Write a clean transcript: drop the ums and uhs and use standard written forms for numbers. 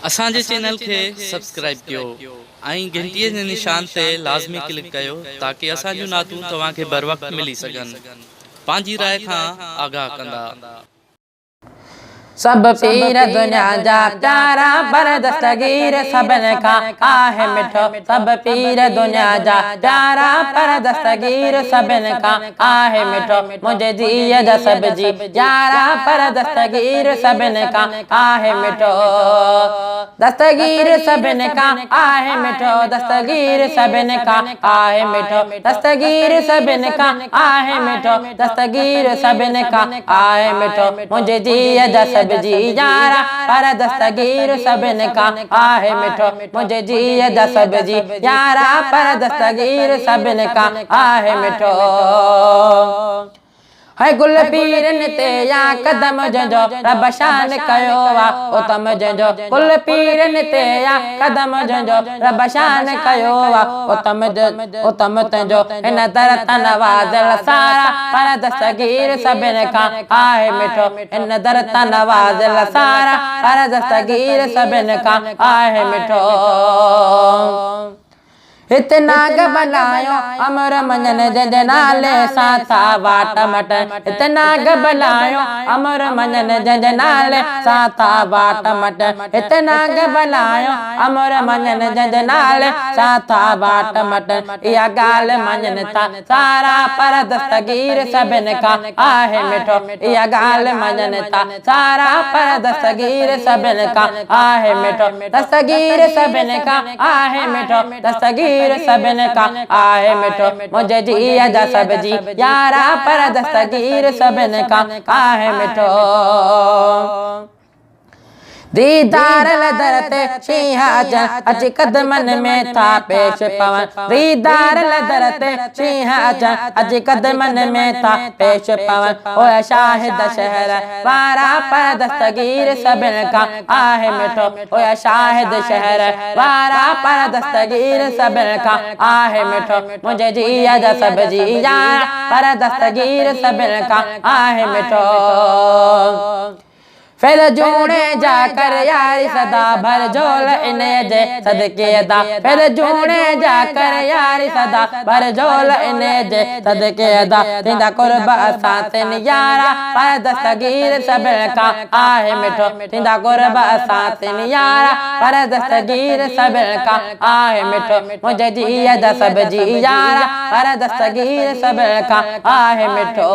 असांजे चैनल खे सब्सक्राइब कयो ऐं घंटीअ जे निशान ते लाज़मी क्लिक कयो ताकि असांजूं नातूं तव्हांखे बर वक़्तु मिली सघनि। पंहिंजी राय खां आगाह कंदा। सब पीर दुनिया जा प्यारा पर दस्तगीर सबन का आहे मिठो। सब पीर दुनिया जा प्यारा पर दस्तगीर सबन का आहे मिठो। मुझे जीअ जा सब जी यारा पर दस्तगीर सबन का आहे मिठो। दस्तगीर सबन का आहे मिठो। दस्तगीर सबन का आहे मिठो। दस्तगीर सबन का आहे मिठो। दस्तगीर सबन का आहे मिठो। मुझे जीअ जा सब जी यारा पर दस्तगीर सबन का आहे मिठो। मुझे जीअ जा सब जी यारा पर दस्तगीर सबन का आहे मिठो। है गुल पीरन ते या कदम जंजो रब शान कयो वा उतम जंजो। गुल पीरन ते या कदम जंजो रब शान कयो वा उतम तंजो। इन दर तनवाज़िल सारा पर दस्तगीर सबन का आहे मिठो। इन दर तनवाज़िल सारा पर दस्तगीर सबन का आहे मिठो। इतना गबलायो अमर मनन जंज नाले साथा वाट मट। इतना गबलायो अमर मनन जंज नाले साथा वाट मट। इतना गबलायो अमर मनन जंज नाले साथा वाट मट। या गाल मनन ता सारा पर दस्तगीर सबन का आहे मिठो। या गाल मनन ता सारा पर दस्तगीर सबन का आहे मिठो। दस्तगीर सबन का आहे मिठो। दस्तगीर सबन का आहे मिठो। मुझे जीअ जा सब जी यारा पर दस्तगीर सबन का आहे मिठो। दीदार लदरते शीहा अचन अच कदमन में था पेश पवन। दीदार लदरते शीहा अचन अच कदमन में था पेश पवन। ओ शाहिद शहर वारा पर दस्तगीर सबन का आहे मिठो। ओ शाहिद शहर वारा पर दस्तगीर सबन का आहे मिठो। मुझे जीअ जा सब जी यारा पर दस्तगीर सबन का आहे मिठो। फिर जूने जाकर यारी सदा भर झोल इन्हें जे सदके अदा। फिर जूने जाकर यारी सदा भर झोल इन्हें जे सदके अदा। तिंदा कुर्ब असां तिन यारा पर दस्तगीर सबन का आहे मिठो। तिंदा कुर्ब असां तिन यारा पर दस्तगीर सबन का आहे मिठो। मुझे जीअ जा सब जी यारा पर दस्तगीर सबन का आहे मिठो।